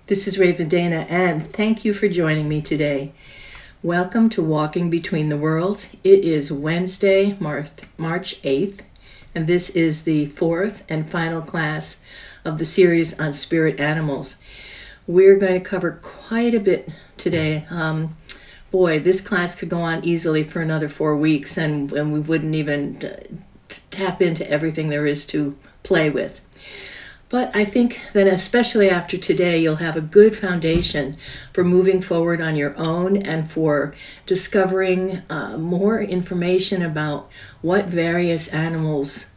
This is Raven Dana, and thank you for joining me today. Welcome to Walking Between the Worlds. It is Wednesday, March 8th, and this is the fourth and final class of the series on spirit animals. We're going to cover quite a bit today. Boy, this class could go on easily for another 4 weeks, and we wouldn't even tap into everything there is to play with. But I think that especially after today, you'll have a good foundation for moving forward on your own and for discovering more information about what various animals'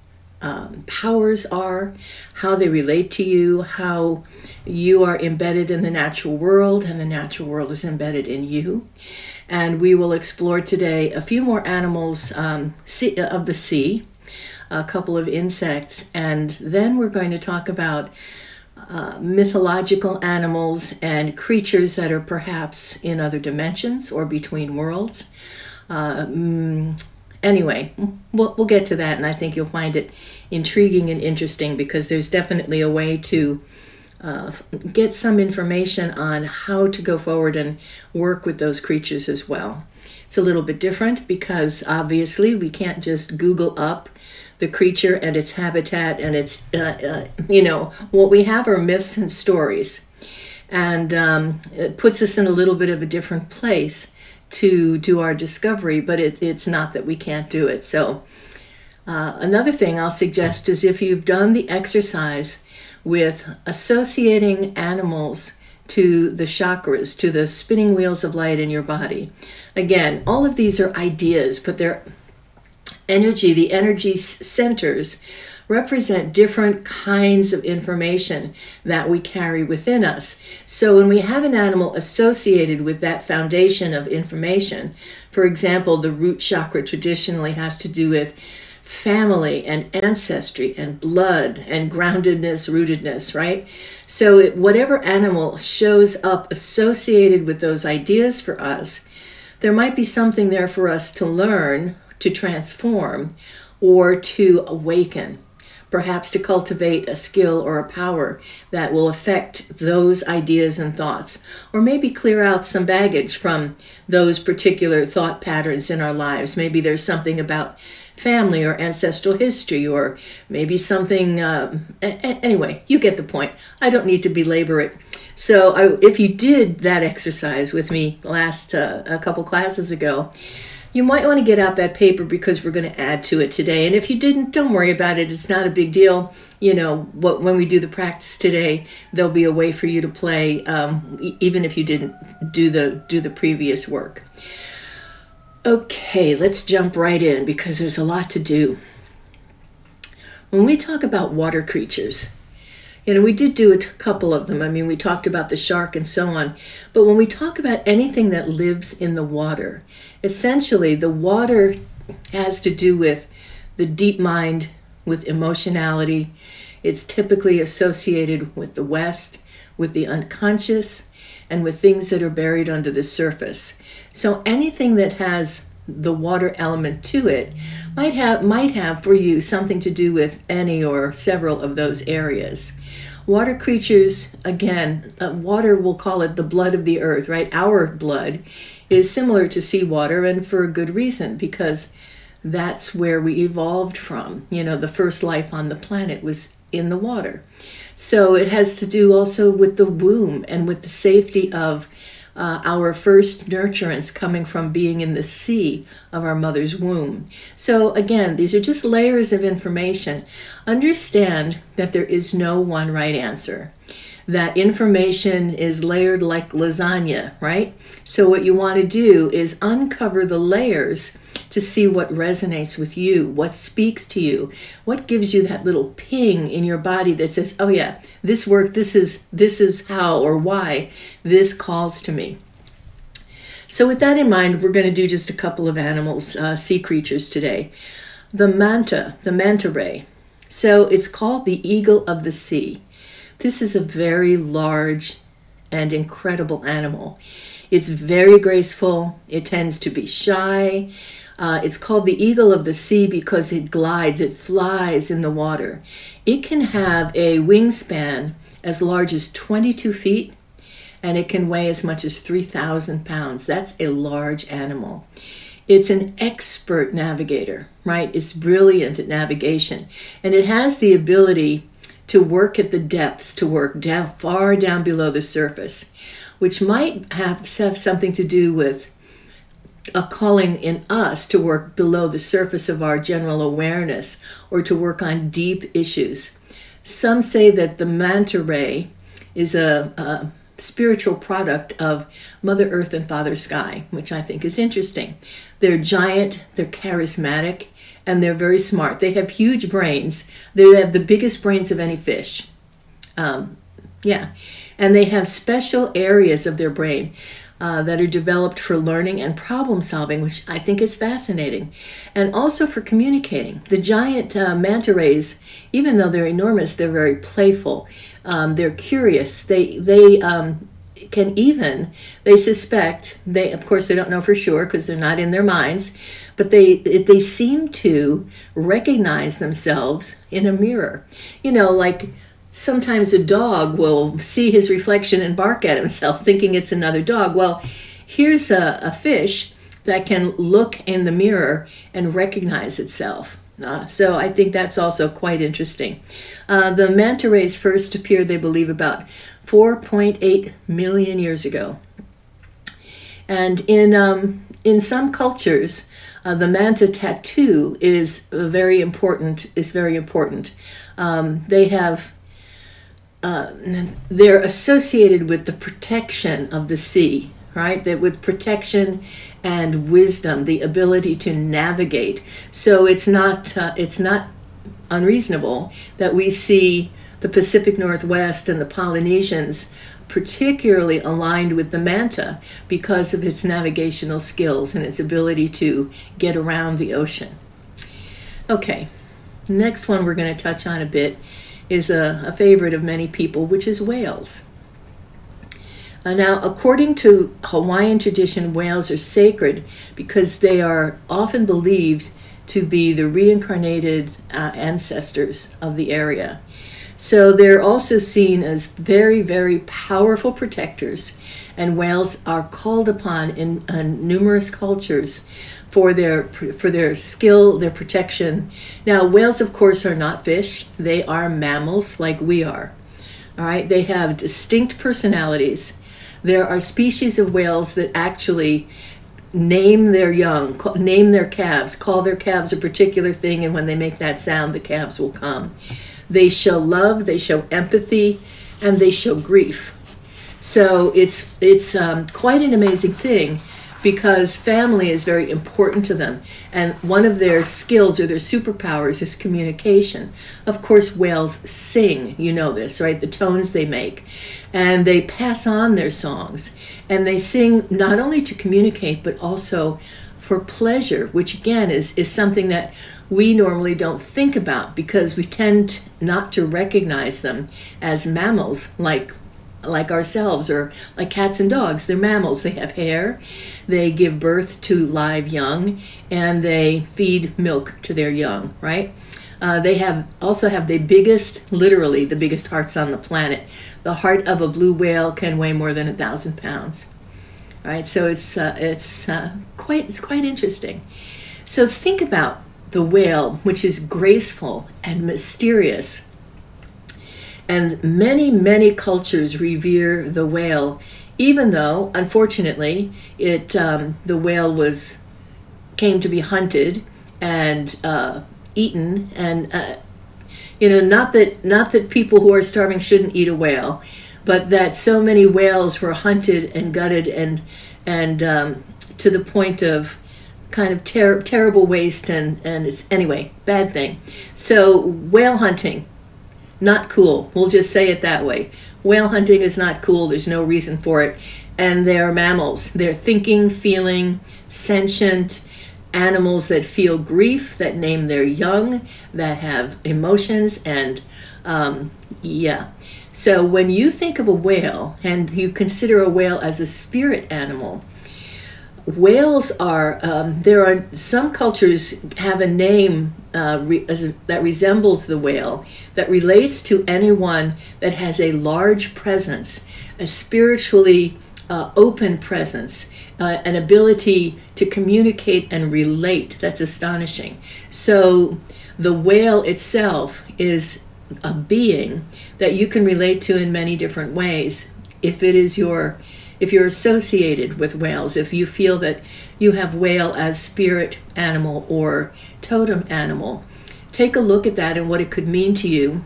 powers are, how they relate to you, how you are embedded in the natural world and the natural world is embedded in you. And we will explore today a few more animals of the sea, a couple of insects, and then we're going to talk about mythological animals and creatures that are perhaps in other dimensions or between worlds. Anyway, we'll get to that, and I think you'll find it intriguing and interesting because there's definitely a way to get some information on how to go forward and work with those creatures as well. It's a little bit different because obviously we can't just Google up the creature and its habitat and its, what we have are myths and stories. And it puts us in a little bit of a different place to do our discovery, but it's not that we can't do it. So another thing I'll suggest is if you've done the exercise with associating animals to the chakras, to the spinning wheels of light in your body. Again, all of these are ideas, but they're the energy centers represent different kinds of information that we carry within us. So when we have an animal associated with that foundation of information, for example, the root chakra traditionally has to do with family and ancestry and blood and groundedness, rootedness, right? So whatever animal shows up associated with those ideas for us, there might be something there for us to learn, to transform, or to awaken, perhaps to cultivate a skill or a power that will affect those ideas and thoughts, or maybe clear out some baggage from those particular thought patterns in our lives. Maybe there's something about family or ancestral history, or maybe something, anyway, you get the point. I don't need to belabor it. So if you did that exercise with me a couple classes ago, you might want to get out that paper because we're going to add to it today. And if you didn't, don't worry about it. It's not a big deal. You know, when we do the practice today, there'll be a way for you to play, even if you didn't do the previous work. Okay, let's jump right in because there's a lot to do. When we talk about water creatures, we did do a couple of them. I mean, we talked about the shark and so on. But when we talk about anything that lives in the water, essentially the water has to do with the deep mind, with emotionality. It's typically associated with the West, with the unconscious, and with things that are buried under the surface. So anything that has the water element to it might have for you something to do with any or several of those areas. Water creatures, again, water, we'll call it the blood of the earth, right? Our blood is similar to seawater, and for a good reason, because that's where we evolved from. The first life on the planet was in the water. So it has to do also with the womb and with the safety of our first nurturance coming from being in the sea of our mother's womb. So again, these are just layers of information. Understand that there is no one right answer. That information is layered like lasagna, right? So what you want to do is uncover the layers to see what resonates with you, what speaks to you, what gives you that little ping in your body that says, oh yeah, this worked, this is how or why this calls to me. So with that in mind, we're going to do just a couple of animals, sea creatures today. The manta ray. So it's called the eagle of the sea. This is a very large and incredible animal. It's very graceful. It tends to be shy. It's called the eagle of the sea because it glides, it flies in the water. It can have a wingspan as large as 22 feet and it can weigh as much as 3,000 pounds. That's a large animal. It's an expert navigator, right? It's brilliant at navigation, and it has the ability to work at the depths, to work down far down below the surface, which might have something to do with a calling in us to work below the surface of our general awareness, or to work on deep issues. Some say that the manta ray is a spiritual product of Mother Earth and Father Sky, which I think is interesting. They're giant, they're charismatic, and they're very smart. They have huge brains. They have the biggest brains of any fish. Yeah, and they have special areas of their brain that are developed for learning and problem solving, which I think is fascinating, and also for communicating. The giant manta rays, even though they're enormous, they're very playful. They're curious. They can even, they suspect, of course they don't know for sure because they're not in their minds, but they seem to recognize themselves in a mirror. You know, like sometimes a dog will see his reflection and bark at himself thinking it's another dog. Well, here's a fish that can look in the mirror and recognize itself. So I think that's also quite interesting. The manta rays first appeared, they believe, about 4.8 million years ago. And in some cultures, the manta tattoo is very important. They have they're associated with the protection of the sea, right? That with protection and wisdom, the ability to navigate. So it's not unreasonable that we see the Pacific Northwest and the Polynesians particularly aligned with the manta because of its navigational skills and its ability to get around the ocean. Okay, next one we're going to touch on a bit is a favorite of many people, which is whales. Now, according to Hawaiian tradition, whales are sacred because they are often believed to be the reincarnated ancestors of the area. So they're also seen as very, very powerful protectors, and whales are called upon in numerous cultures for their skill, their protection. Now, whales, of course, are not fish. They are mammals like we are. All right, they have distinct personalities. There are species of whales that actually name their young, name their calves, call their calves a particular thing, and when they make that sound, the calves will come. They show love, they show empathy, and they show grief. So it's quite an amazing thing because family is very important to them. And one of their skills or their superpowers is communication. Of course, whales sing, you know this, right? The tones they make. And they pass on their songs. And they sing not only to communicate, but also for pleasure, which again is something that we normally don't think about because we tend not to recognize them as mammals like ourselves, or like cats and dogs. They're mammals. They have hair, they give birth to live young, and they feed milk to their young, right? They also have the biggest, literally the biggest hearts on the planet. The heart of a blue whale can weigh more than 1,000 pounds. Right, so it's quite interesting. So think about the whale, which is graceful and mysterious, and many cultures revere the whale, even though unfortunately the whale came to be hunted and eaten, and not that people who are starving shouldn't eat a whale, but that so many whales were hunted and gutted and to the point of kind of terrible waste, and it's, anyway, bad thing. So whale hunting, not cool. We'll just say it that way. Whale hunting is not cool. There's no reason for it. And they're mammals. They're thinking, feeling, sentient animals that feel grief, that name their young, that have emotions, and yeah. So when you think of a whale and you consider a whale as a spirit animal, Whales are, there are some cultures have a name that resembles the whale, that relates to anyone that has a large presence, a spiritually open presence, an ability to communicate and relate. That's astonishing. So the whale itself is a being that you can relate to in many different ways. If you're associated with whales, if you feel that you have whale as spirit animal or totem animal, take a look at that and what it could mean to you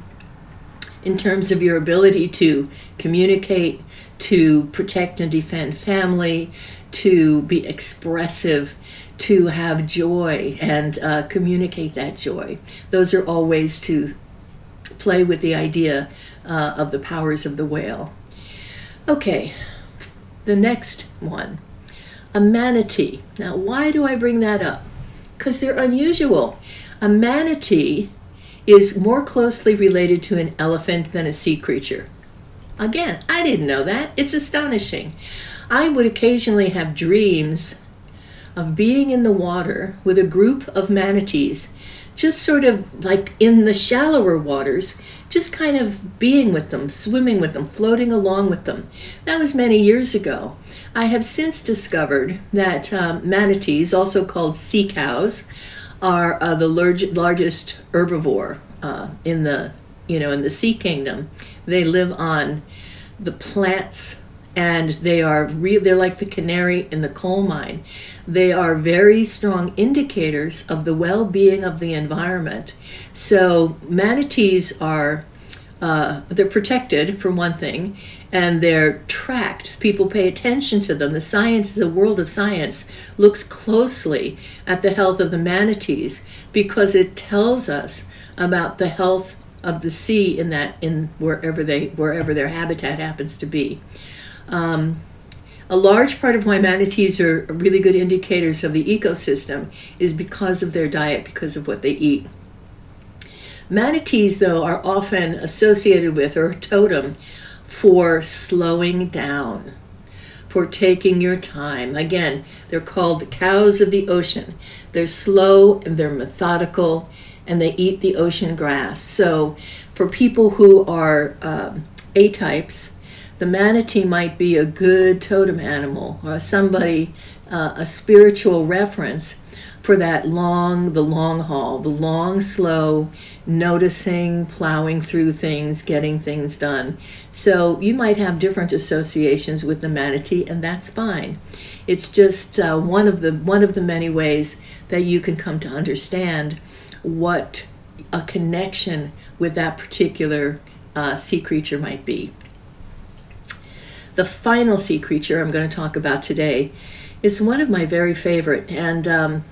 in terms of your ability to communicate, to protect and defend family, to be expressive, to have joy and communicate that joy. Those are all ways to play with the idea of the powers of the whale. Okay, the next one, a manatee. Now, why do I bring that up? Because they're unusual. A manatee is more closely related to an elephant than a sea creature. Again, I didn't know that. It's astonishing. I would occasionally have dreams of being in the water with a group of manatees, just sort of like in the shallower waters, just kind of being with them, swimming with them, floating along with them. That was many years ago. I have since discovered that manatees, also called sea cows, are the largest herbivore in the sea kingdom. They live on the plants, and they're like the canary in the coal mine. They are very strong indicators of the well-being of the environment. So manatees are they're protected, for one thing, and they're tracked. People pay attention to them. The world of science looks closely at the health of the manatees because it tells us about the health of the sea in wherever their habitat happens to be. A large part of why manatees are really good indicators of the ecosystem is because of their diet, because of what they eat. Manatees, though, are often associated with, or a totem for slowing down, for taking your time. Again, they're called the cows of the ocean. They're slow and they're methodical, and they eat the ocean grass. So for people who are A-types, the manatee might be a good totem animal, or a spiritual reference for the long haul, the long, slow, noticing, plowing through things, getting things done. So you might have different associations with the manatee, and that's fine. It's just one of the many ways that you can come to understand what a connection with that particular sea creature might be. The final sea creature I'm going to talk about today is one of my very favorite, and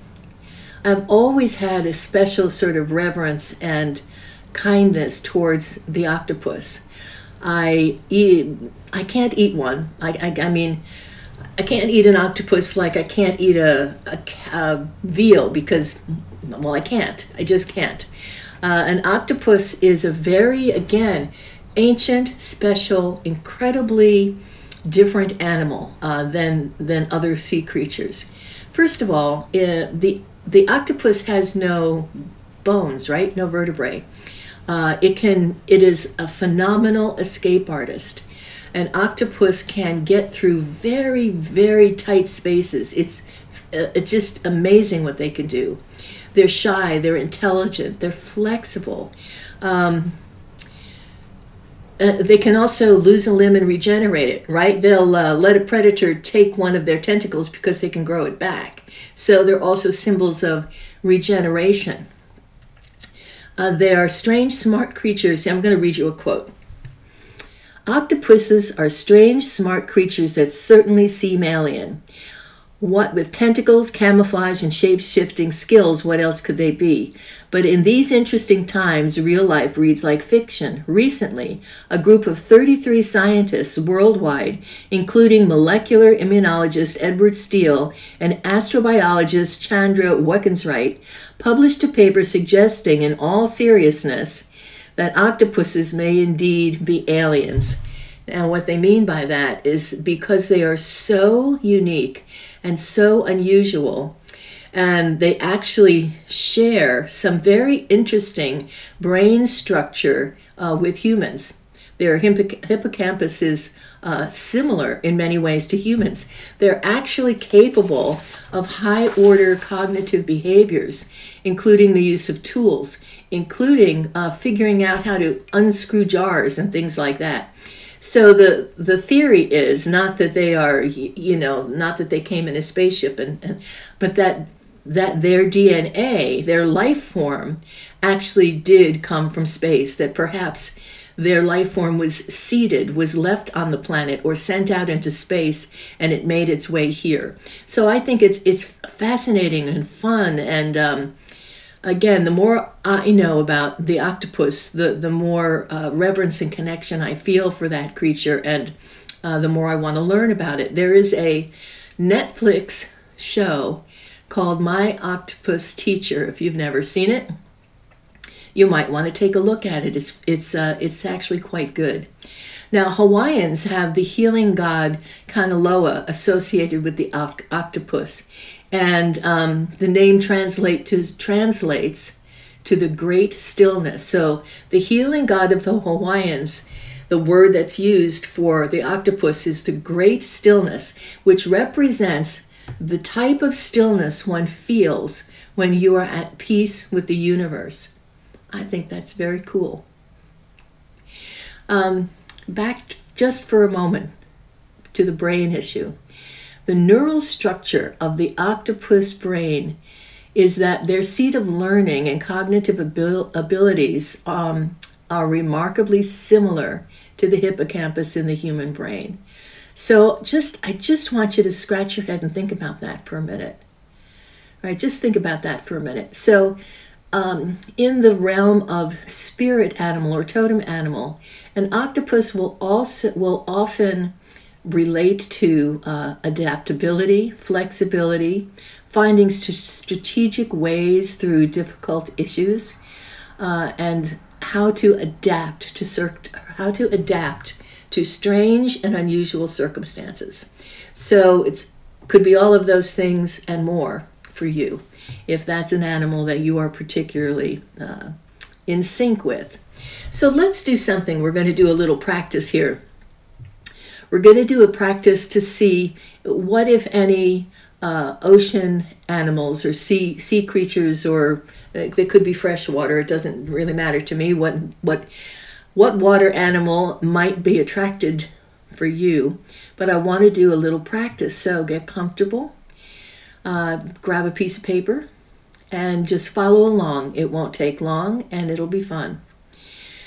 I've always had a special sort of reverence and kindness towards the octopus. I can't eat one. I mean, I can't eat an octopus like I can't eat a veal because, well, I can't. I just can't. An octopus is a very, again, ancient, special, incredibly different animal than other sea creatures. First of all, the octopus has no bones, right? No vertebrae. It is a phenomenal escape artist. An octopus can get through very, very tight spaces. It's just amazing what they can do. They're shy, they're intelligent, they're flexible. They can also lose a limb and regenerate it, right? They'll let a predator take one of their tentacles because they can grow it back. So they're also symbols of regeneration. They are strange, smart creatures. I'm going to read you a quote. Octopuses are strange, smart creatures that certainly seem alien. What with tentacles, camouflage, and shape-shifting skills, what else could they be? But in these interesting times, real life reads like fiction. Recently, a group of 33 scientists worldwide, including molecular immunologist Edward Steele and astrobiologist Chandra Wickenwright, published a paper suggesting, in all seriousness, that octopuses may indeed be aliens. And what they mean by that is because they are so unique and so unusual, and they actually share some very interesting brain structure with humans. Their hippocampus is similar in many ways to humans. They're actually capable of high-order cognitive behaviors, including the use of tools, including figuring out how to unscrew jars and things like that. So the theory is not that they are, not that they came in a spaceship, but that their DNA, their life form, actually did come from space, that perhaps their life form was seeded, was left on the planet or sent out into space, and it made its way here. So I think it's fascinating and fun, and again, the more I know about the octopus, the more reverence and connection I feel for that creature, and the more I want to learn about it. There is a Netflix show called My Octopus Teacher. If you've never seen it, you might want to take a look at it. It's actually quite good. Now, Hawaiians have the healing god Kanaloa associated with the octopus, and the name translates to the great stillness. So the healing god of the Hawaiians, the word that's used for the octopus is the great stillness, which represents the type of stillness one feels when you are at peace with the universe. I think that's very cool. Back just for a moment to the brain issue. The neural structure of the octopus brain is that their seat of learning and cognitive abilities are remarkably similar to the hippocampus in the human brain. So I just want you to scratch your head and think about that for a minute. All right, just think about that for a minute. So in the realm of spirit animal or totem animal, an octopus will often relate to adaptability, flexibility, finding strategic ways through difficult issues, and how to adapt to strange and unusual circumstances. So it could be all of those things and more for you, if that's an animal that you are particularly in sync with. So let's do something. We're going to do a little practice here. We're going to do a practice to see what, if any, ocean animals or sea creatures, or they could be freshwater. It doesn't really matter to me what water animal might be attracted for you, but I want to do a little practice. So get comfortable, grab a piece of paper, and just follow along. It won't take long, and it'll be fun.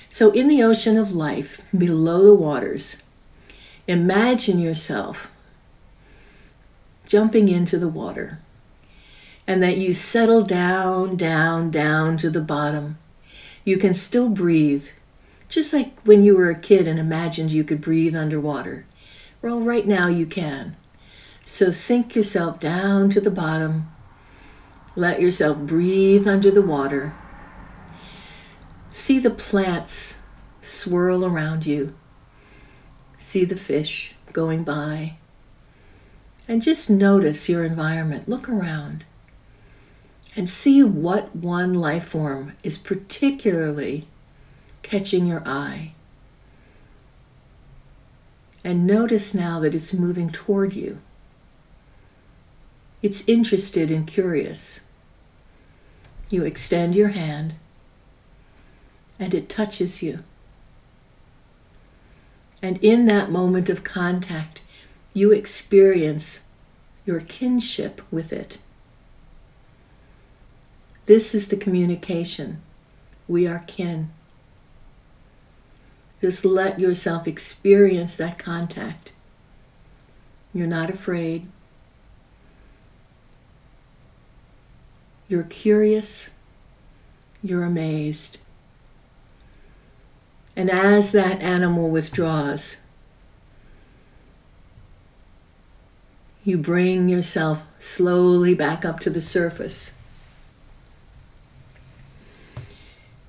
So in the ocean of life, below the waters, imagine yourself jumping into the water, and that you settle down, down, down to the bottom. You can still breathe, just like when you were a kid and imagined you could breathe underwater. Well, right now you can. So sink yourself down to the bottom. Let yourself breathe under the water. See the plants swirl around you. See the fish going by. And just notice your environment. Look around and see what one life form is particularly catching your eye. And notice now that it's moving toward you. It's interested and curious. You extend your hand, and it touches you. And in that moment of contact, you experience your kinship with it. This is the communication. We are kin. Just let yourself experience that contact. You're not afraid. You're curious. You're amazed. And as that animal withdraws, you bring yourself slowly back up to the surface.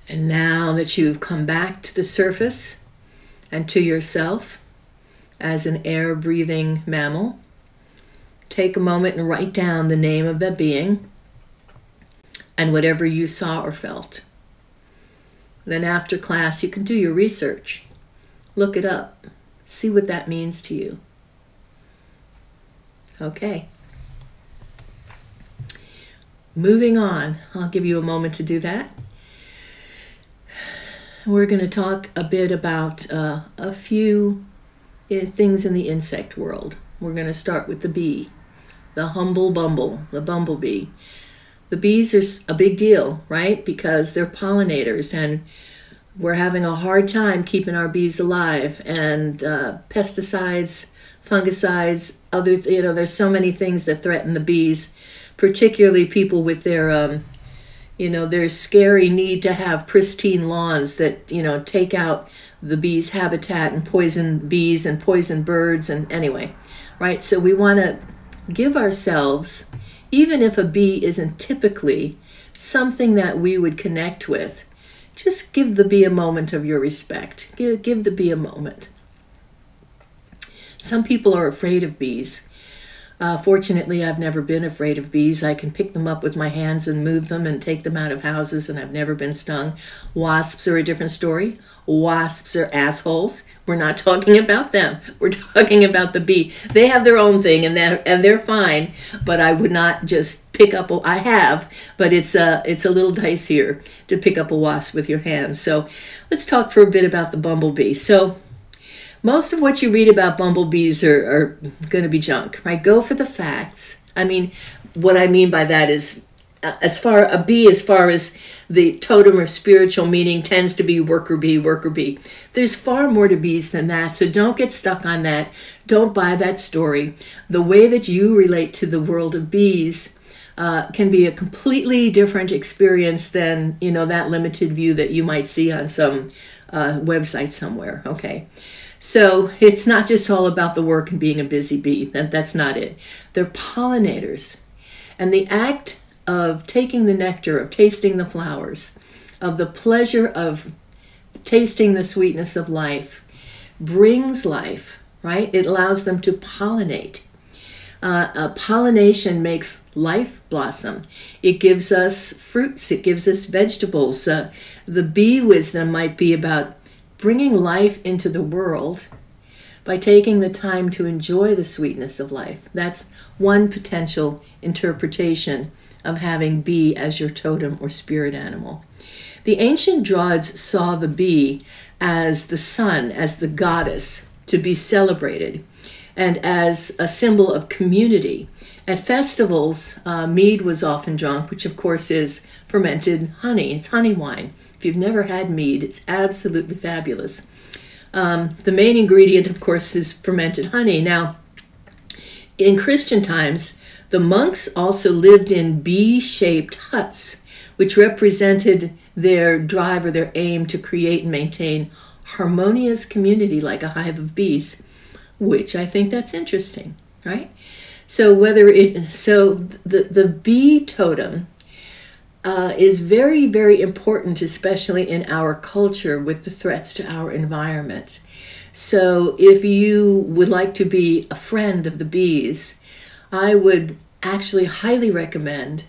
And now that you've come back to the surface and to yourself, as an air-breathing mammal. Take a moment and write down the name of that being and whatever you saw or felt. Then after class, you can do your research. Look it up. See what that means to you. Okay. Moving on. I'll give you a moment to do that. We're going to talk a bit about a few things in the insect world. We're going to start with the bee, the humble bumble, the bumblebee. The bees are a big deal, right? Because they're pollinators, and we're having a hard time keeping our bees alive. And pesticides, fungicides, there's so many things that threaten the bees, particularly people with their, their scary need to have pristine lawns that, take out the bees' habitat and poison bees and poison birds. And anyway, right? So we want to give ourselves, even if a bee isn't typically something that we would connect with, just give the bee a moment of your respect. Give the bee a moment. Some people are afraid of bees. Fortunately, I've never been afraid of bees. I can pick them up with my hands and move them and take them out of houses, and I've never been stung. Wasps are a different story. Wasps are assholes. We're not talking about them. We're talking about the bee. They have their own thing, and they're fine, but I would not just pick up I have, but it's a little dicier to pick up a wasp with your hands. So let's talk for a bit about the bumblebee. So most of what you read about bumblebees are going to be junk, right? Go for the facts. I mean, what I mean by that is, as far as the totem or spiritual meaning tends to be worker bee, worker bee. There's far more to bees than that, so don't get stuck on that. Don't buy that story. The way that you relate to the world of bees can be a completely different experience than, that limited view that you might see on some website somewhere, okay? So it's not just all about the work and being a busy bee. That's not it. They're pollinators. And the act of taking the nectar, of tasting the flowers, of the pleasure of tasting the sweetness of life, brings life, right? It allows them to pollinate. Pollination makes life blossom. It gives us fruits. It gives us vegetables. The bee wisdom might be about bringing life into the world by taking the time to enjoy the sweetness of life. That's one potential interpretation of having bee as your totem or spirit animal. The ancient Druids saw the bee as the sun, as the goddess to be celebrated, and as a symbol of community. At festivals, mead was often drunk, which of course is fermented honey. It's honey wine. If you've never had mead, it's absolutely fabulous. The main ingredient, of course, is fermented honey. Now, in Christian times, the monks also lived in bee-shaped huts, which represented their drive or their aim to create and maintain harmonious community like a hive of bees, which I think that's interesting, right? So the bee totem is very, very important, especially in our culture with the threats to our environment. So if you would like to be a friend of the bees, I would actually highly recommend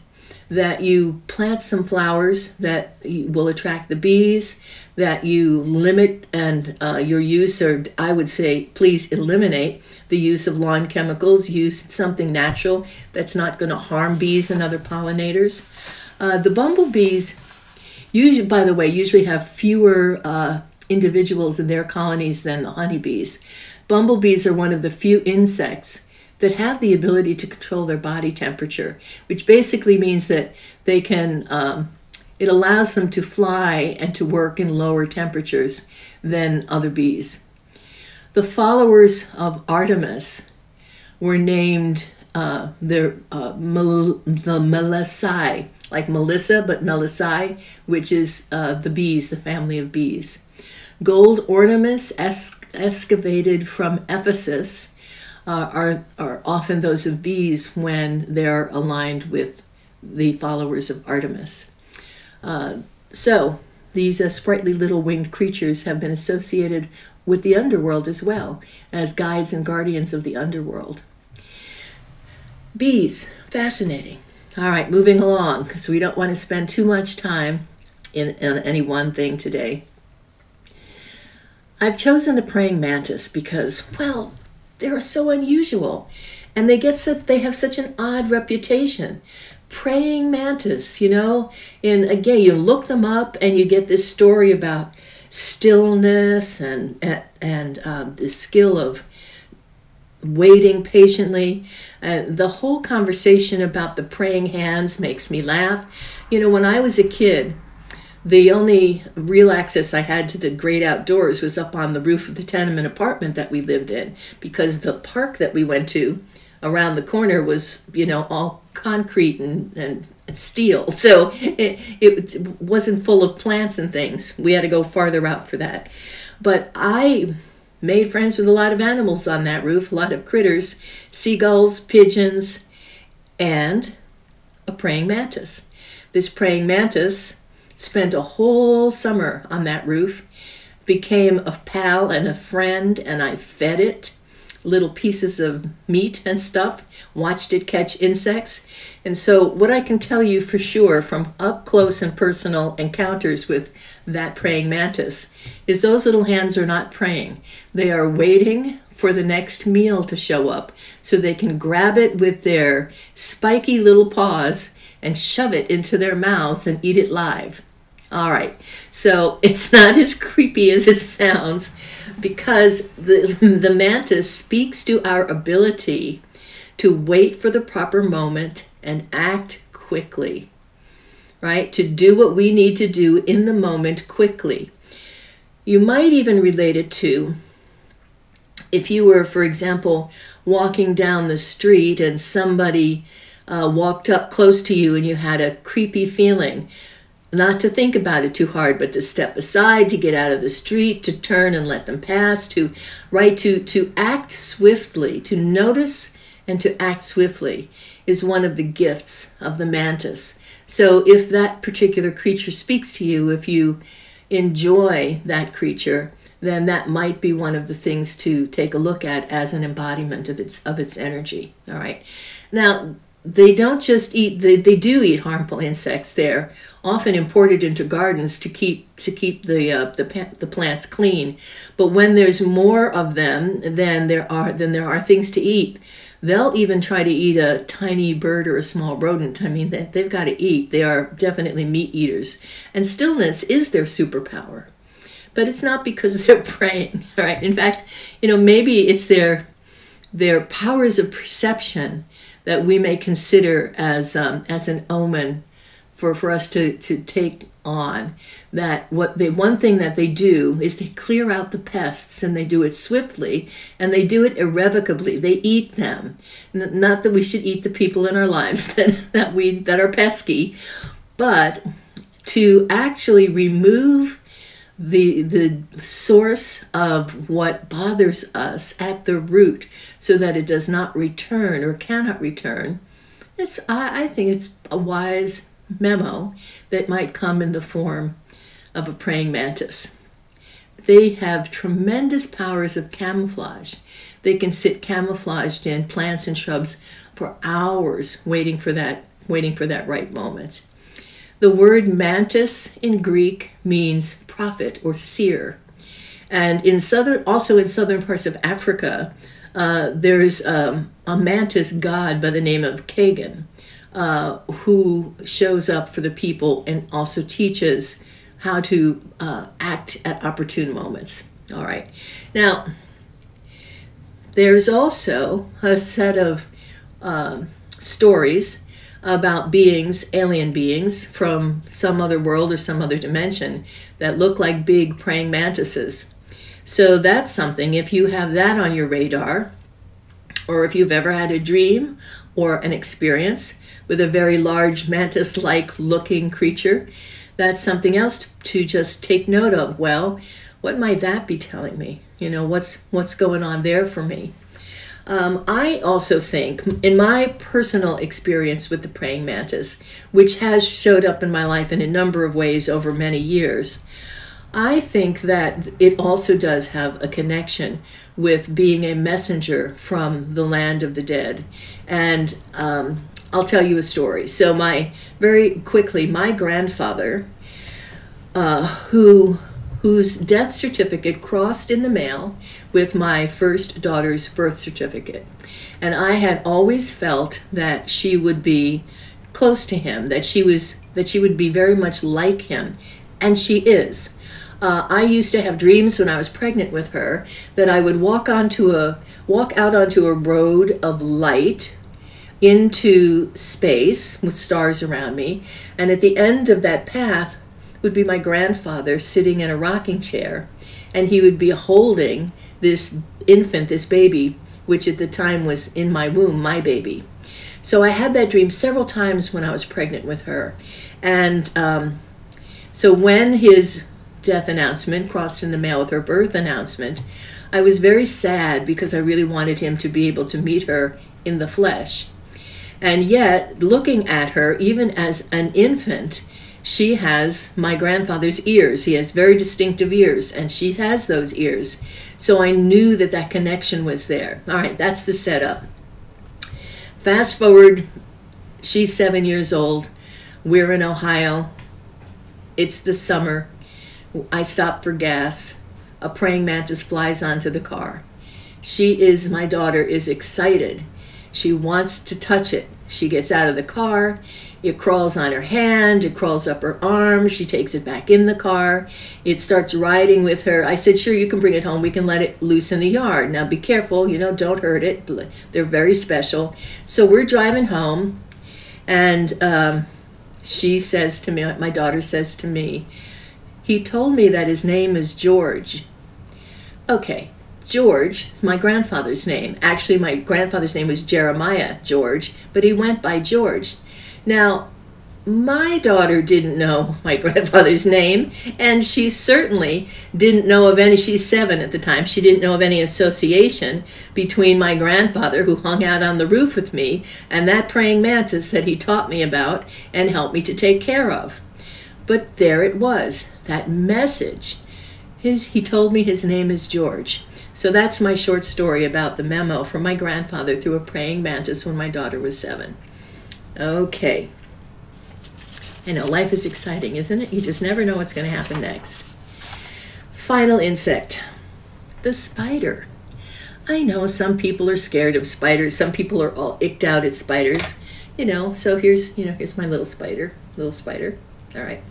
that you plant some flowers that will attract the bees, that you limit your use, or I would say please eliminate the use of lawn chemicals. Use something natural that's not going to harm bees and other pollinators. The bumblebees, usually have fewer individuals in their colonies than the honeybees. Bumblebees are one of the few insects that have the ability to control their body temperature, which basically means that they can, it allows them to fly and to work in lower temperatures than other bees. The followers of Artemis were named the Melissae, like Melissa, but Melissae, which is the bees, the family of bees. Gold ornaments excavated from Ephesus are often those of bees when they're aligned with the followers of Artemis. So these sprightly little winged creatures have been associated with the underworld as well, as guides and guardians of the underworld. Bees, fascinating. All right, moving along, because we don't want to spend too much time in any one thing today. I've chosen the praying mantis because, well, they're so unusual, and they have such an odd reputation. Praying mantis, and again, you look them up and you get this story about stillness and the skill of waiting patiently. The whole conversation about the praying hands makes me laugh. When I was a kid, the only real access I had to the great outdoors was up on the roof of the tenement apartment that we lived in, because the park that we went to around the corner was, all concrete and steel. So it wasn't full of plants and things. We had to go farther out for that. But I made friends with a lot of animals on that roof, a lot of critters, seagulls, pigeons, and a praying mantis. This praying mantis spent a whole summer on that roof, became a pal and a friend, and I fed it little pieces of meat and stuff, watched it catch insects. And so what I can tell you for sure from up close and personal encounters with that praying mantis is those little hands are not praying. They are waiting for the next meal to show up so they can grab it with their spiky little paws and shove it into their mouths and eat it live. All right, so it's not as creepy as it sounds, because the mantis speaks to our ability to wait for the proper moment and act quickly, right? To do what we need to do in the moment quickly. You might even relate it to if you were, for example, walking down the street and somebody walked up close to you and you had a creepy feeling. Not to think about it too hard, but to step aside, to get out of the street, to turn and let them pass, to act swiftly, to notice and to act swiftly is one of the gifts of the mantis. So if that particular creature speaks to you, if you enjoy that creature, then that might be one of the things to take a look at as an embodiment of its energy. All right. Now, they don't just eat, they do eat harmful insects. They're often imported into gardens to keep the plants clean. But when there's more of them than there are things to eat, they'll even try to eat a tiny bird or a small rodent. I mean, they've got to eat. They are definitely meat eaters. And stillness is their superpower. But it's not because they're praying, right? In fact, maybe it's their powers of perception that we may consider as an omen for us to take on. That one thing that they do is they clear out the pests, and they do it swiftly, and they do it irrevocably. They eat them. Not that we should eat the people in our lives that are pesky, but to actually remove the source of what bothers us at the root so that it does not return or cannot return. I think it's a wise memo that might come in the form of a praying mantis. They have tremendous powers of camouflage. They can sit camouflaged in plants and shrubs for hours waiting for that right moment. The word mantis in Greek means prophet or seer. And in southern parts of Africa, there's a mantis god by the name of Kagan, who shows up for the people and also teaches how to act at opportune moments. All right. Now, there's also a set of stories about beings, alien beings from some other world or some other dimension that look like big praying mantises. So that's something, if you have that on your radar, or if you've ever had a dream or an experience with a very large mantis-like looking creature, that's something else to just take note of. Well, what might that be telling me? What's going on there for me? I also think, in my personal experience with the praying mantis, which has showed up in my life in a number of ways over many years, I think that it also does have a connection with being a messenger from the land of the dead. And I'll tell you a story. So very quickly, my grandfather, whose death certificate crossed in the mail with my first daughter's birth certificate. And I had always felt that she would be close to him, that she would be very much like him, and she is. I used to have dreams when I was pregnant with her that I would walk out onto a road of light into space with stars around me, and at the end of that path would be my grandfather sitting in a rocking chair, and he would be holding this infant, this baby, which at the time was in my womb, my baby. So I had that dream several times when I was pregnant with her. And so when his death announcement crossed in the mail with her birth announcement, I was very sad because I really wanted him to be able to meet her in the flesh. And yet, looking at her, even as an infant, she has my grandfather's ears. He has very distinctive ears, and she has those ears. So I knew that that connection was there. All right, that's the setup. Fast forward, she's 7 years old. We're in Ohio. It's the summer. I stop for gas. A praying mantis flies onto the car. My daughter is excited. She wants to touch it. She gets out of the car. It crawls on her hand, it crawls up her arm, she takes it back in the car, it starts riding with her. I said, sure, you can bring it home, we can let it loose in the yard. Now be careful, don't hurt it, they're very special. So we're driving home, and she says to me, my daughter says to me, he told me that his name is George. Okay, George, my grandfather's name. Actually, my grandfather's name was Jeremiah George, but he went by George. Now, my daughter didn't know my grandfather's name, and she certainly didn't know of any, she's 7 at the time, she didn't know of any association between my grandfather, who hung out on the roof with me, and that praying mantis that he taught me about and helped me to take care of. But there it was, that message. He told me his name is George. So that's my short story about the memo from my grandfather through a praying mantis when my daughter was 7. Okay. I know, life is exciting, isn't it? You just never know what's going to happen next. Final insect, the spider. I know some people are scared of spiders. Some people are all icked out at spiders. So here's my little spider. All right.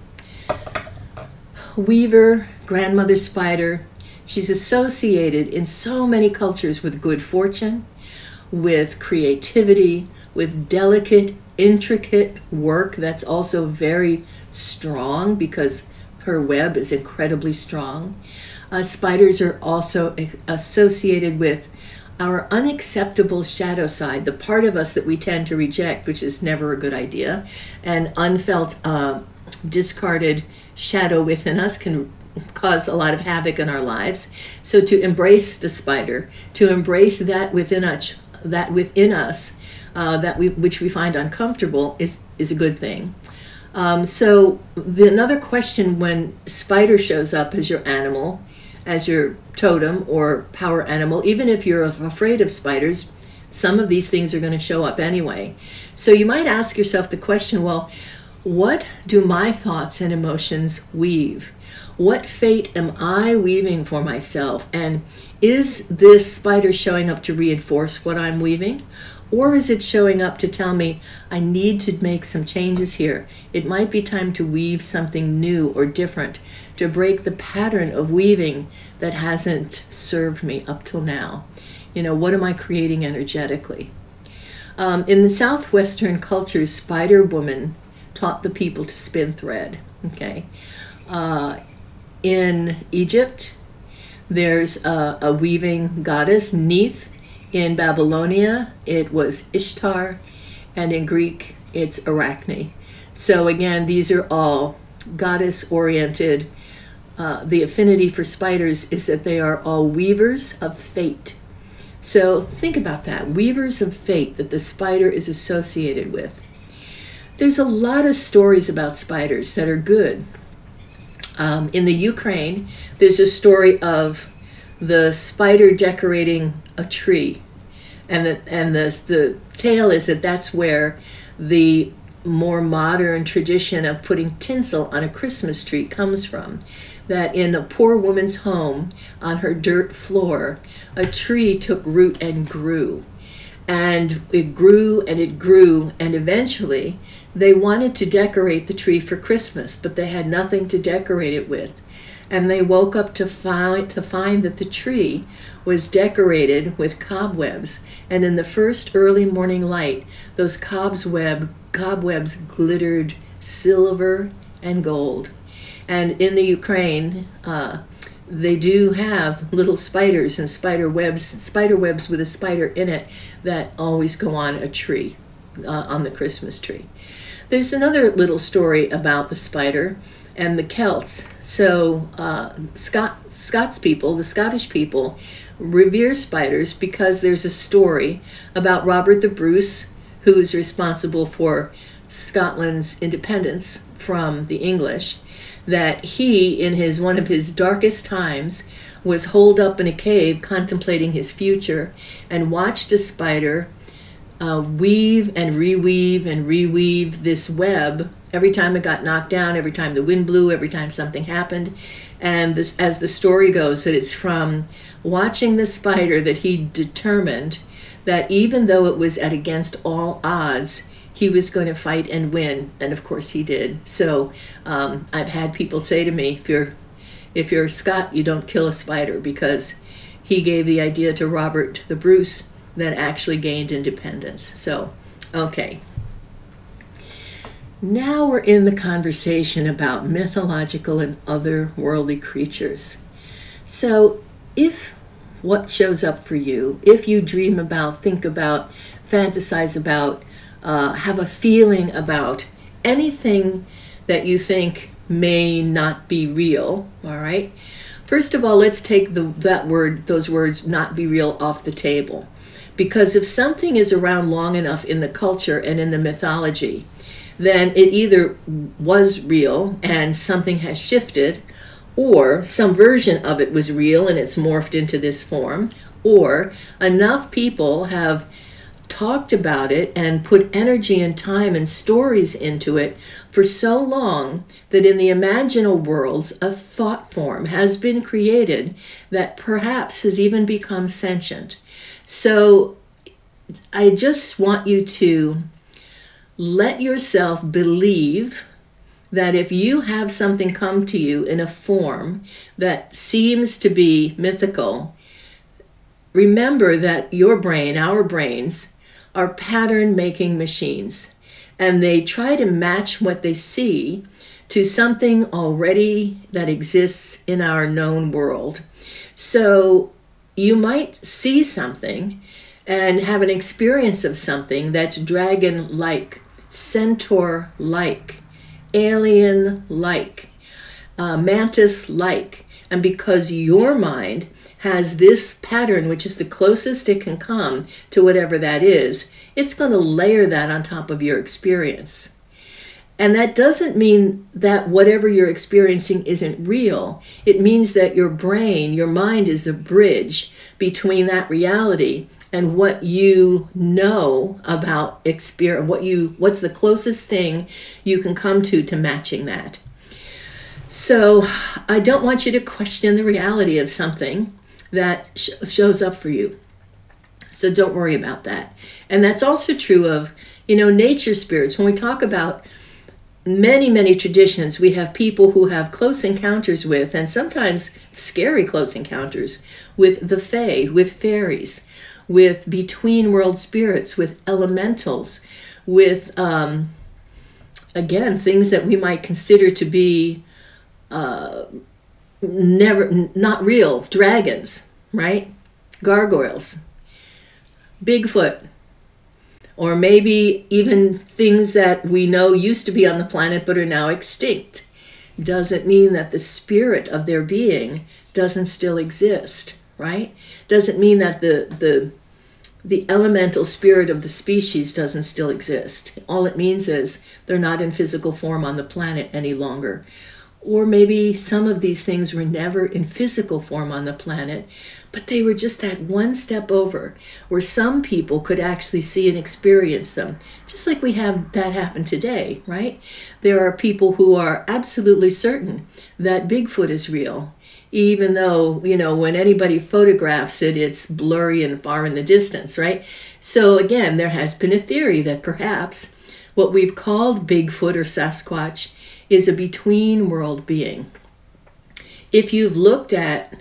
Weaver, grandmother spider. She's associated in so many cultures with good fortune, with creativity, with delicate, intricate work that's also very strong because her web is incredibly strong. Spiders are also associated with our unacceptable shadow side, the part of us that we tend to reject, which is never a good idea, and unfelt, discarded shadow within us can cause a lot of havoc in our lives. So to embrace the spider, to embrace that within us, which we find uncomfortable, is a good thing. So another question when spider shows up as your animal, as your totem or power animal, even if you're afraid of spiders, some of these things are going to show up anyway. So you might ask yourself the question, well, what do my thoughts and emotions weave? What fate am I weaving for myself? And is this spider showing up to reinforce what I'm weaving? Or is it showing up to tell me I need to make some changes here? It might be time to weave something new or different, to break the pattern of weaving that hasn't served me up till now. What am I creating energetically? In the southwestern cultures, Spider Woman taught the people to spin thread. Okay. In Egypt, there's a weaving goddess, Neith. In Babylonia, it was Ishtar, and in Greek, it's Arachne. So again, these are all goddess-oriented. The affinity for spiders is that they are all weavers of fate. So think about that, weavers of fate that the spider is associated with. There's a lot of stories about spiders that are good. In the Ukraine, there's a story of the spider decorating a tree, and the tale is that that's where the more modern tradition of putting tinsel on a Christmas tree comes from. That in a poor woman's home, on her dirt floor, a tree took root and grew. And it grew and it grew, and eventually they wanted to decorate the tree for Christmas, but they had nothing to decorate it with. And they woke up to find that the tree was decorated with cobwebs. And in the first early morning light, those cobwebs glittered silver and gold. And in the Ukraine, they do have little spiders and spider webs with a spider in it that always go on a tree, on the Christmas tree. There's another little story about the spider and the Celts. So Scots people, the Scottish people, revere spiders because there's a story about Robert the Bruce, who is responsible for Scotland's independence from the English, that he, in one of his darkest times, was holed up in a cave contemplating his future and watched a spider weave and reweave this web every time it got knocked down, every time the wind blew, every time something happened. And this, as the story goes, that it's from watching the spider that he determined that even though it was against all odds, he was going to fight and win, and of course he did. So I've had people say to me, if you're a Scot, you don't kill a spider, because he gave the idea to Robert the Bruce that actually gained independence. So, okay. Now we're in the conversation about mythological and otherworldly creatures. So if what shows up for you, if you dream about, think about, fantasize about, have a feeling about anything that you think may not be real, all right? First of all, let's take those words "not be real" off the table. Because if something is around long enough in the culture and in the mythology, then it either was real and something has shifted, or some version of it was real and it's morphed into this form, or enough people have talked about it and put energy and time and stories into it for so long that in the imaginal worlds a thought form has been created that perhaps has even become sentient. So I just want you to let yourself believe that if you have something come to you in a form that seems to be mythical, remember that your brain, our brains, are pattern-making machines, and they try to match what they see to something already that exists in our known world. So you might see something and have an experience of something that's dragon-like, centaur-like, alien-like, mantis-like, and because your mind has this pattern, which is the closest it can come to whatever that is, it's going to layer that on top of your experience. And that doesn't mean that whatever you're experiencing isn't real. It means that your brain, your mind, is the bridge between that reality and what you know about experience, what's the closest thing you can come to matching that. So I don't want you to question the reality of something that shows up for you. So don't worry about that. And that's also true of, nature spirits. When we talk about many, many traditions, we have people who have close encounters with, and sometimes scary close encounters with the fae, with fairies, with between world spirits, with elementals, with, again, things that we might consider to be not real, dragons, right? Gargoyles, Bigfoot, or maybe even things that we know used to be on the planet but are now extinct. Doesn't mean that the spirit of their being doesn't still exist, right? Doesn't mean that the elemental spirit of the species doesn't still exist. All it means is they're not in physical form on the planet any longer. Or maybe some of these things were never in physical form on the planet, but they were just that one step over where some people could actually see and experience them, just like we have that happen today, right? There are people who are absolutely certain that Bigfoot is real, even though, you know, when anybody photographs it, it's blurry and far in the distance, right? So again, there has been a theory that perhaps what we've called Bigfoot or Sasquatch is a between world being. If you've looked at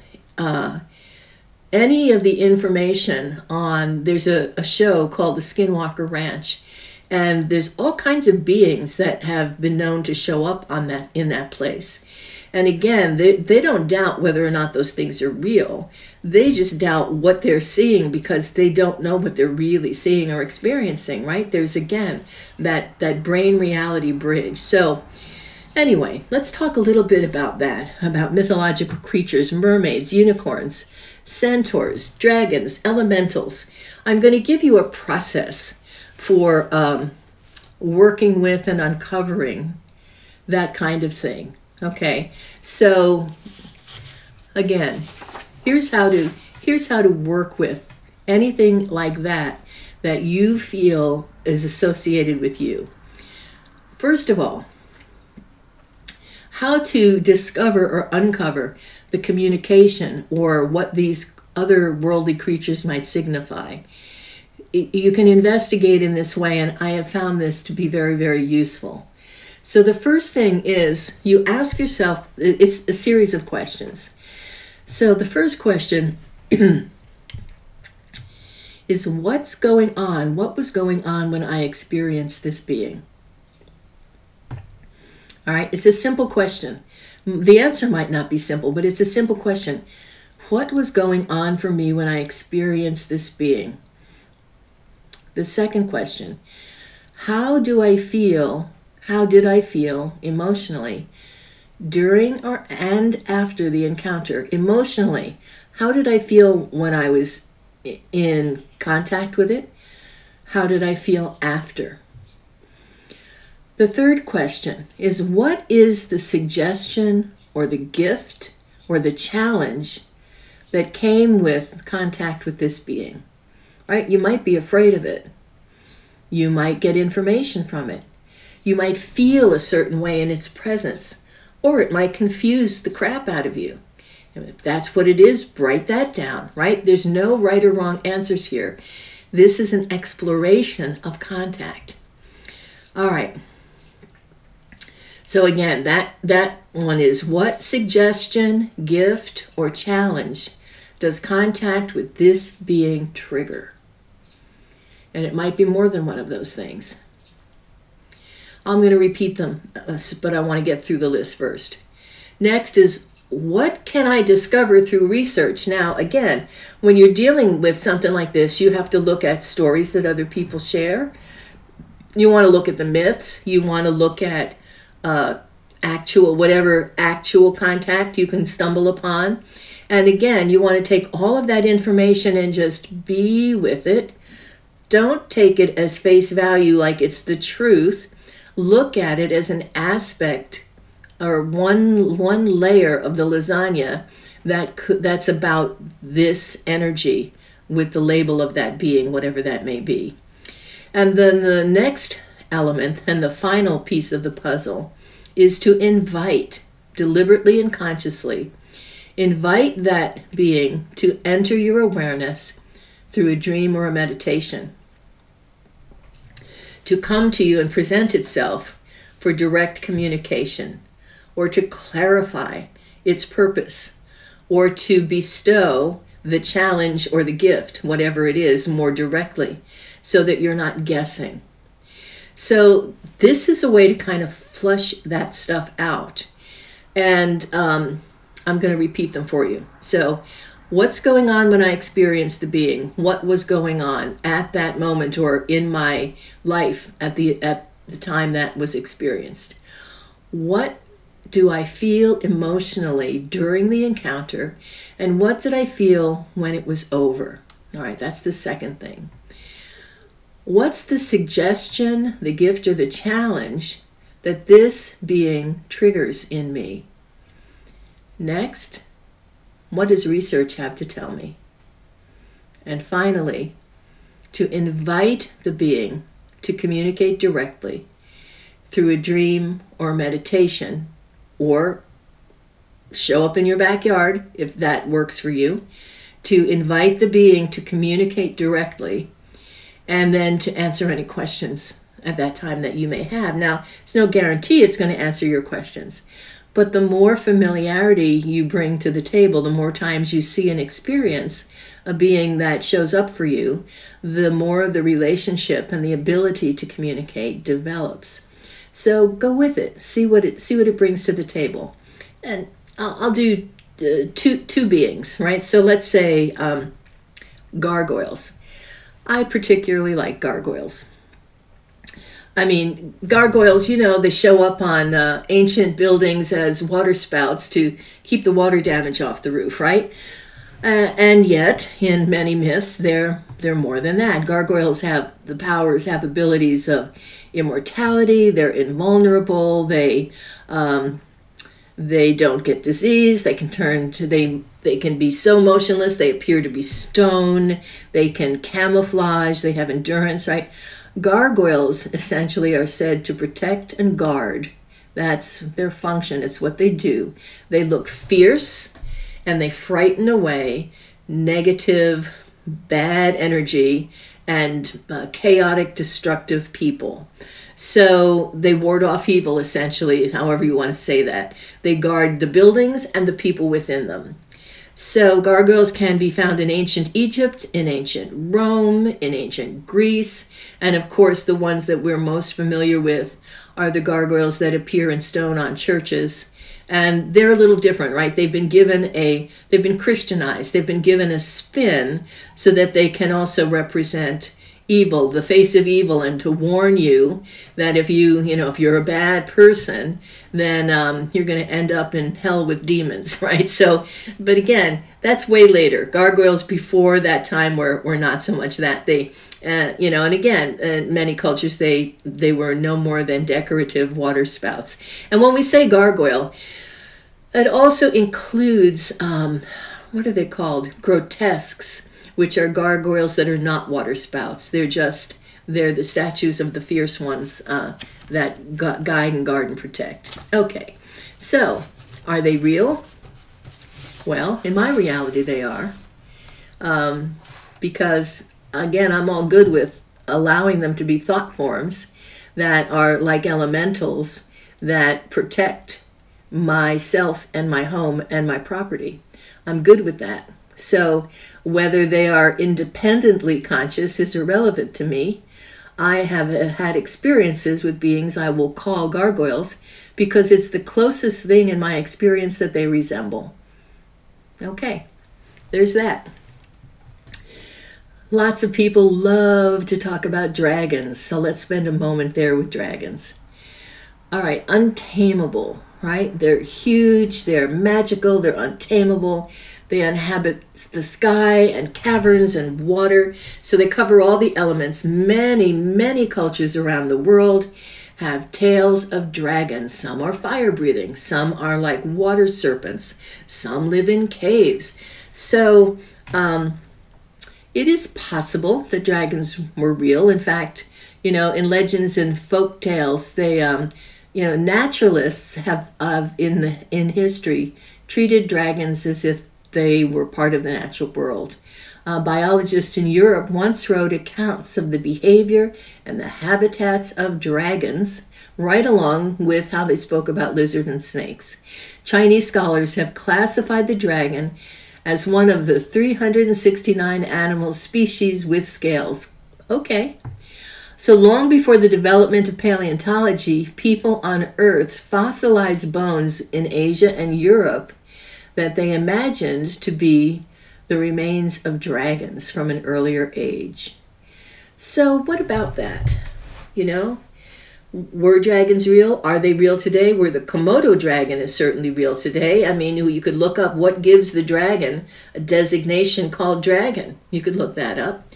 any of the information on, there's a show called the Skinwalker Ranch, and there's all kinds of beings that have been known to show up on that in that place. And again, they don't doubt whether or not those things are real. They just doubt what they're seeing because they don't know what they're really seeing or experiencing, right? There's, again, that brain reality bridge. So anyway, let's talk a little bit about that, about mythological creatures, mermaids, unicorns, centaurs, dragons, elementals. I'm going to give you a process for working with and uncovering that kind of thing. Okay, so again, here's how to work with anything like that you feel is associated with you. First of all, how to discover or uncover the communication or what these other worldly creatures might signify. You can investigate in this way, and I have found this to be very, very useful. So the first thing is you ask yourself, it's a series of questions. So the first question is, what's going on? What was going on when I experienced this being? All right, it's a simple question. The answer might not be simple, but it's a simple question. What was going on for me when I experienced this being? The second question, how did I feel emotionally during and after the encounter? Emotionally, how did I feel when I was in contact with it? How did I feel after? The third question is, what is the suggestion or the gift or the challenge that came with contact with this being? Right? You might be afraid of it. You might get information from it. You might feel a certain way in its presence, or it might confuse the crap out of you. And if that's what it is, write that down, right? There's no right or wrong answers here. This is an exploration of contact. All right. So again, that one is, what suggestion, gift, or challenge does contact with this being trigger? And it might be more than one of those things. I'm going to repeat them, but I want to get through the list first. Next is, what can I discover through research? Now, again, when you're dealing with something like this, you have to look at stories that other people share. You want to look at the myths. You want to look at whatever actual contact you can stumble upon. And again, you want to take all of that information and just be with it. Don't take it as face value like it's the truth. Look at it as an aspect or one layer of the lasagna that's about this energy with the label of that being, whatever that may be. And then the next element and the final piece of the puzzle is to invite, deliberately and consciously, invite that being to enter your awareness through a dream or a meditation, to come to you and present itself for direct communication, or to clarify its purpose, or to bestow the challenge or the gift, whatever it is, more directly, so that you're not guessing. So this is a way to kind of flush that stuff out. And I'm going to repeat them for you. So what's going on when I experienced the being? What was going on at that moment or in my life at the time that was experienced? What do I feel emotionally during the encounter? And what did I feel when it was over? All right, that's the second thing. What's the suggestion, the gift, or the challenge that this being triggers in me? Next, what does research have to tell me? And finally, to invite the being to communicate directly through a dream or meditation, or show up in your backyard if that works for you, to invite the being to communicate directly, and then to answer any questions at that time that you may have. Now, it's no guarantee it's going to answer your questions, but the more familiarity you bring to the table, the more times you see and experience a being that shows up for you, the more the relationship and the ability to communicate develops. So go with it. See what it brings to the table. And I'll do two beings, right? So let's say gargoyles. I particularly like gargoyles. I mean, gargoyles, you know, they show up on ancient buildings as water spouts to keep the water damage off the roof, right? And yet, in many myths, they're more than that. Gargoyles have the powers, have abilities of immortality. They're invulnerable. They don't get disease. They can they can be so motionless. They appear to be stone. They can camouflage. They have endurance, right? Gargoyles essentially are said to protect and guard. That's their function. It's what they do. They look fierce and they frighten away negative, bad energy and chaotic, destructive people. So they ward off evil, essentially, however you want to say that. They guard the buildings and the people within them. So gargoyles can be found in ancient Egypt, in ancient Rome, in ancient Greece, and of course the ones that we're most familiar with are the gargoyles that appear in stone on churches. And they're a little different, right? They've been Christianized. They've been given a spin so that they can also represent evil, the face of evil, and to warn you that if you're a bad person, then you're going to end up in hell with demons, right? So, but again, that's way later. Gargoyles before that time were not so much that. They, and again, in many cultures, they were no more than decorative water spouts. And when we say gargoyle, it also includes, what are they called? Grotesques, which are gargoyles that are not water spouts. They're the statues of the fierce ones that guide and guard and protect. Okay, so are they real? Well, in my reality, they are. Because, again, I'm all good with allowing them to be thought forms that are like elementals that protect myself and my home and my property. I'm good with that. So whether they are independently conscious is irrelevant to me. I have had experiences with beings I will call gargoyles because it's the closest thing in my experience that they resemble. Okay, there's that. Lots of people love to talk about dragons, so let's spend a moment there with dragons. All right, untamable, right? They're huge, they're magical, they're untamable. They inhabit the sky and caverns and water, so they cover all the elements. Many, many cultures around the world have tales of dragons. Some are fire-breathing, some are like water serpents, some live in caves. So it is possible that dragons were real. In fact, in legends and folk tales, they, naturalists have in history treated dragons as if they were part of the natural world. Biologists in Europe once wrote accounts of the behavior and the habitats of dragons, right along with how they spoke about lizards and snakes. Chinese scholars have classified the dragon as one of the 369 animal species with scales. Okay. So long before the development of paleontology, people unearthed fossilized bones in Asia and Europe that they imagined to be the remains of dragons from an earlier age. So what about that? Were dragons real? Are they real today? The Komodo dragon is certainly real today. I mean, you could look up what gives the dragon a designation called dragon. You could look that up.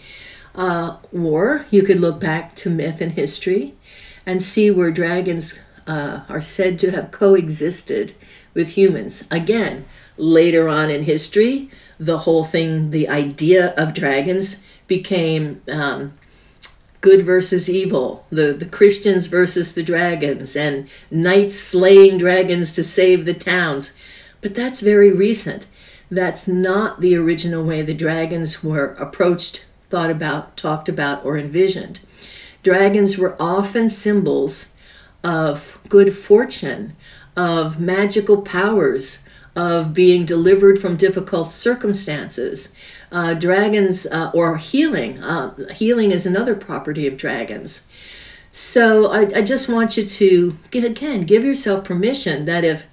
Or you could look back to myth and history and see where dragons are said to have coexisted with humans. Again, later on in history, the whole thing, the idea of dragons became good versus evil, the Christians versus the dragons, and knights slaying dragons to save the towns. But that's very recent. That's not the original way the dragons were approached, thought about, talked about, or envisioned. Dragons were often symbols of good fortune, of magical powers, of being delivered from difficult circumstances. Dragons, or healing. Healing is another property of dragons. So I just want you to, again, give yourself permission that if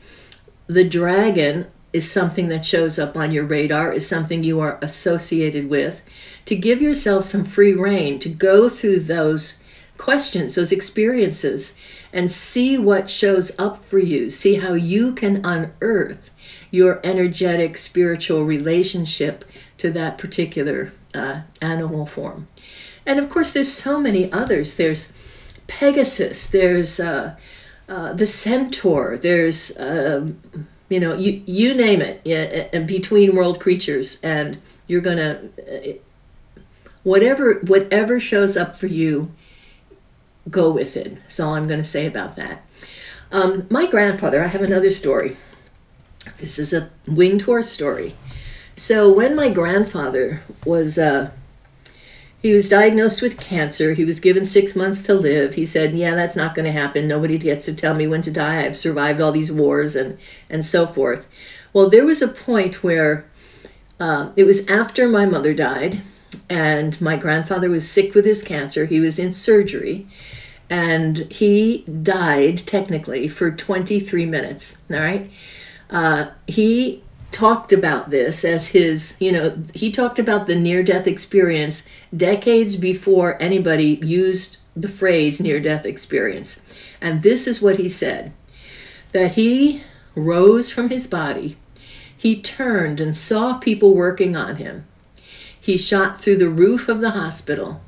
the dragon is something that shows up on your radar, is something you are associated with, to give yourself some free rein to go through those questions, those experiences, and see what shows up for you. See how you can unearth your energetic spiritual relationship to that particular animal form. And of course, there's so many others. There's Pegasus, there's the centaur, there's you name it, between world creatures, and you're gonna whatever shows up for you, go with it. That's all I'm going to say about that. My grandfather, I have another story. This is a winged horse story. So when my grandfather was, he was diagnosed with cancer. He was given 6 months to live. He said, yeah, that's not going to happen. Nobody gets to tell me when to die. I've survived all these wars and so forth. Well, there was a point where it was after my mother died, and my grandfather was sick with his cancer. He was in surgery, and he died technically for 23 minutes. All right. He talked about this as his, he talked about the near-death experience decades before anybody used the phrase near-death experience. And this is what he said, that he rose from his body. He turned and saw people working on him. He shot through the roof of the hospital.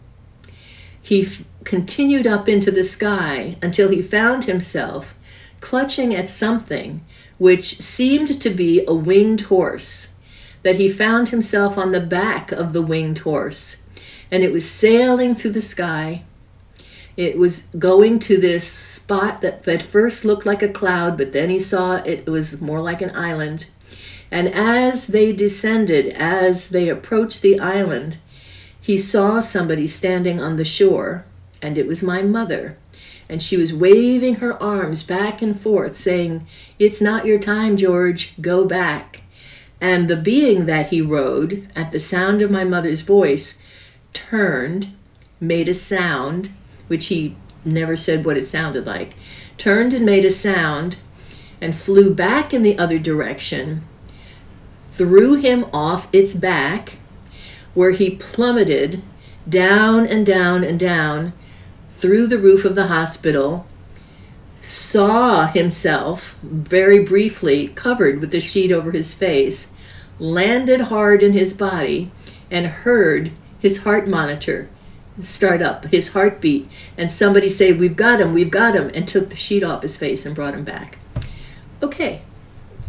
He continued up into the sky until he found himself clutching at something which seemed to be a winged horse, that he found himself on the back of the winged horse, and it was sailing through the sky. It was going to this spot that at first looked like a cloud, but then he saw it was more like an island. And as they descended, as they approached the island, he saw somebody standing on the shore, and it was my mother. And she was waving her arms back and forth, saying, "It's not your time, George, go back." And the being that he rode, at the sound of my mother's voice, turned, made a sound, which he never said what it sounded like, turned and made a sound, and flew back in the other direction, threw him off its back, where he plummeted down and down and down through the roof of the hospital, saw himself very briefly covered with the sheet over his face, landed hard in his body, and heard his heart monitor start up, his heartbeat, and somebody say, we've got him, and took the sheet off his face and brought him back. Okay,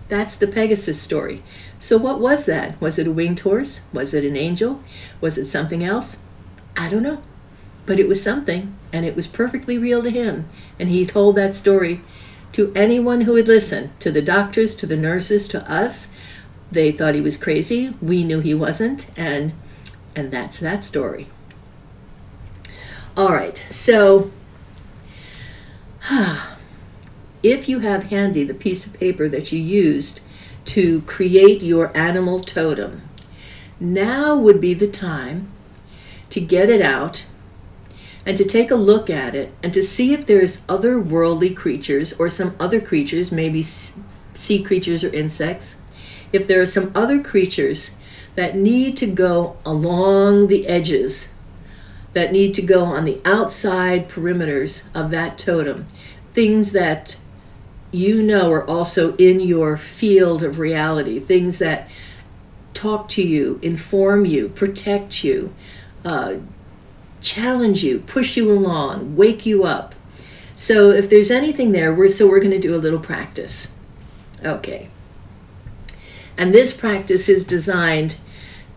that's the Pegasus story. So what was that? Was it a winged horse? Was it an angel? Was it something else? I don't know. But it was something, and it was perfectly real to him. And he told that story to anyone who would listen, to the doctors, to the nurses, to us. They thought he was crazy. We knew he wasn't, and that's that story. All right, so if you have handy the piece of paper that you used to create your animal totem, now would be the time to get it out and to take a look at it and to see if there's other worldly creatures or some other creatures, maybe sea creatures or insects, if there are some other creatures that need to go along the edges, that need to go on the outside perimeters of that totem, things that you know are also in your field of reality, things that talk to you, inform you, protect you, challenge you, push you along, wake you up. So if there's anything there, we're going to do a little practice. Okay. And this practice is designed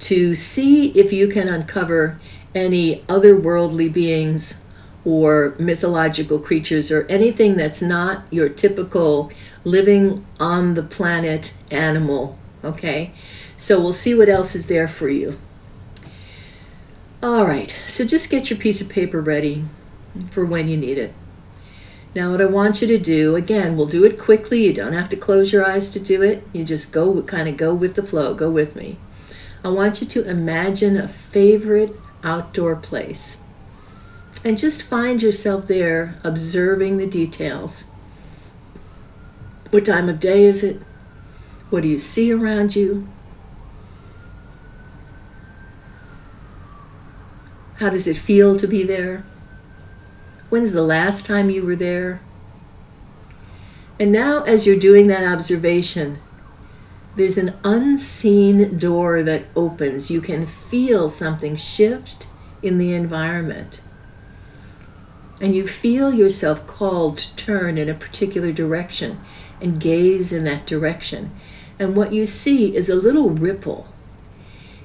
to see if you can uncover any otherworldly beings or mythological creatures or anything that's not your typical living on the planet animal. Okay? So we'll see what else is there for you. All right, so just get your piece of paper ready for when you need it. Now what I want you to do, again, we'll do it quickly. You don't have to close your eyes to do it. You just go with the flow. Go with me. I want you to imagine a favorite outdoor place. And just find yourself there observing the details. What time of day is it? What do you see around you? How does it feel to be there? When's the last time you were there? And now as you're doing that observation, there's an unseen door that opens. You can feel something shift in the environment. And you feel yourself called to turn in a particular direction and gaze in that direction. And what you see is a little ripple.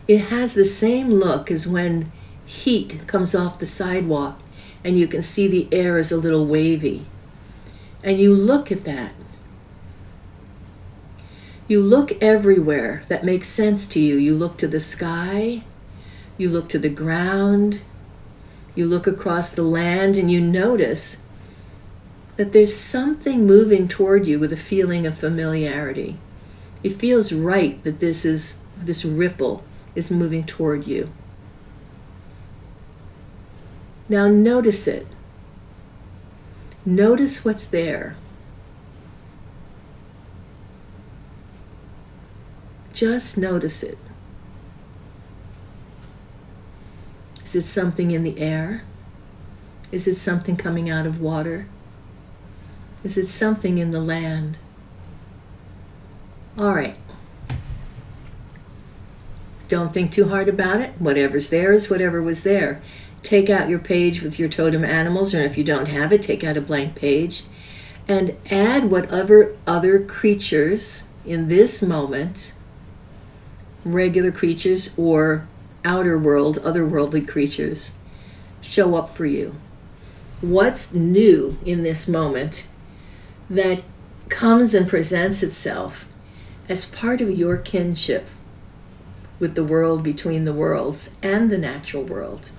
It has the same look as when heat comes off the sidewalk and you can see the air is a little wavy. And you look at that. You look everywhere that makes sense to you. You look to the sky, you look to the ground, you look across the land, and you notice that there's something moving toward you with a feeling of familiarity. It feels right that this ripple is moving toward you. Now notice it. Notice what's there. Just notice it. Is it something in the air? Is it something coming out of water? Is it something in the land? All right. Don't think too hard about it. Whatever's there is whatever was there. Take out your page with your totem animals, or if you don't have it, take out a blank page and add whatever other creatures in this moment, regular creatures or outer world, otherworldly creatures, show up for you. What's new in this moment that comes and presents itself as part of your kinship with the world between the worlds and the natural world?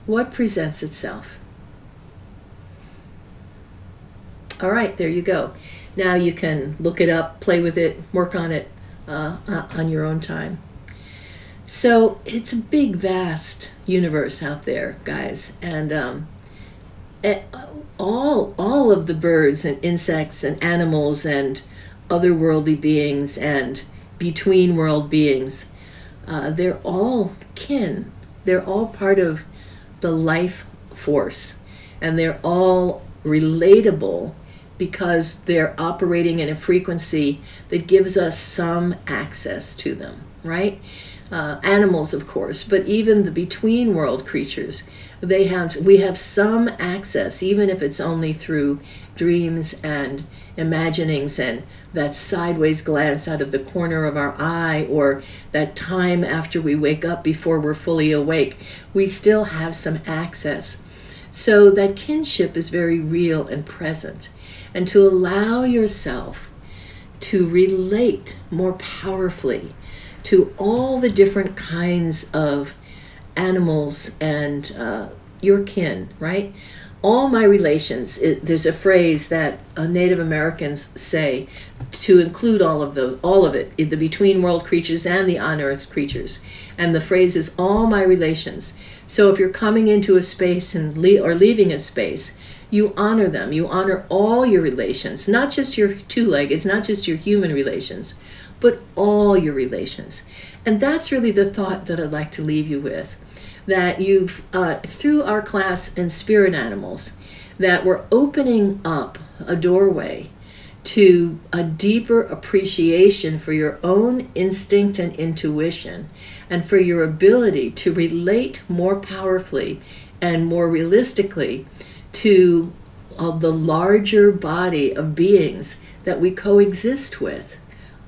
What presents itself? All right, there you go. Now you can look it up, play with it, work on it on your own time. So it's a big, vast universe out there, guys, and all of the birds and insects and animals and otherworldly beings and between world beings, they're all kin. They're all part of the life force, and they're all relatable because they're operating in a frequency that gives us some access to them, right? Animals, of course, but even the between world creatures, we have some access, even if it's only through dreams and imaginings and that sideways glance out of the corner of our eye, or that time after we wake up before we're fully awake. We still have some access. So that kinship is very real and present. And to allow yourself to relate more powerfully to all the different kinds of animals and your kin, right? All my relations, there's a phrase that Native Americans say to include all of it, the between world creatures and the on earth creatures. And the phrase is all my relations. So if you're coming into a space and or leaving a space, you honor them. You honor all your relations, not just your two-legged, not just your human relations, but all your relations. And that's really the thought that I'd like to leave you with. That you've, through our class in Spirit Animals, that we're opening up a doorway to a deeper appreciation for your own instinct and intuition, and for your ability to relate more powerfully and more realistically to of the larger body of beings that we coexist with,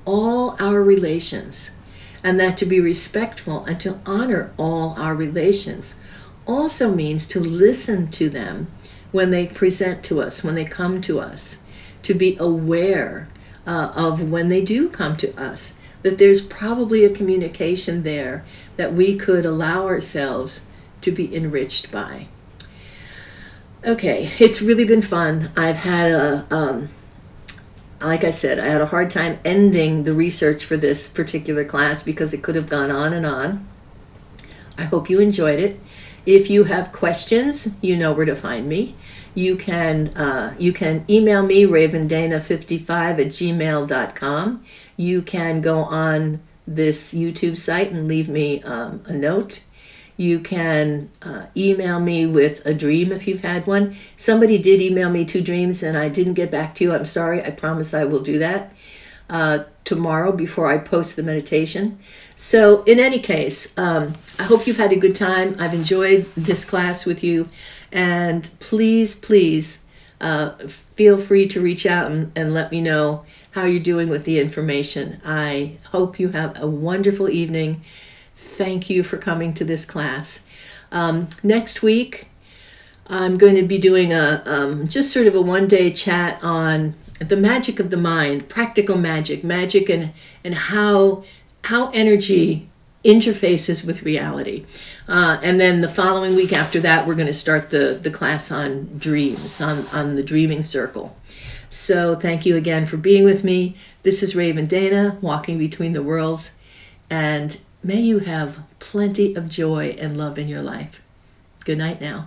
all our relations, and that to be respectful and to honor all our relations also means to listen to them when they present to us, when they come to us, to be aware of when they do come to us, that there's probably a communication there that we could allow ourselves to be enriched by. Okay, it's really been fun. I've had like I said, I had a hard time ending the research for this particular class because it could have gone on and on. I hope you enjoyed it. If you have questions, you know where to find me. You can email me, ravendana55@gmail.com. You can go on this YouTube site and leave me a note. You can email me with a dream if you've had one. Somebody did email me 2 dreams and I didn't get back to you. I'm sorry. I promise I will do that tomorrow before I post the meditation. So in any case, I hope you've had a good time. I've enjoyed this class with you. And please, please feel free to reach out and let me know how you're doing with the information. I hope you have a wonderful evening. Thank you for coming to this class. Next week, I'm going to be doing just sort of a one-day chat on the magic of the mind, practical magic, and how energy interfaces with reality. And then the following week after that, we're going to start the class on dreams, on the dreaming circle. So thank you again for being with me. This is Raven Dana, walking between the worlds, and may you have plenty of joy and love in your life. Good night now.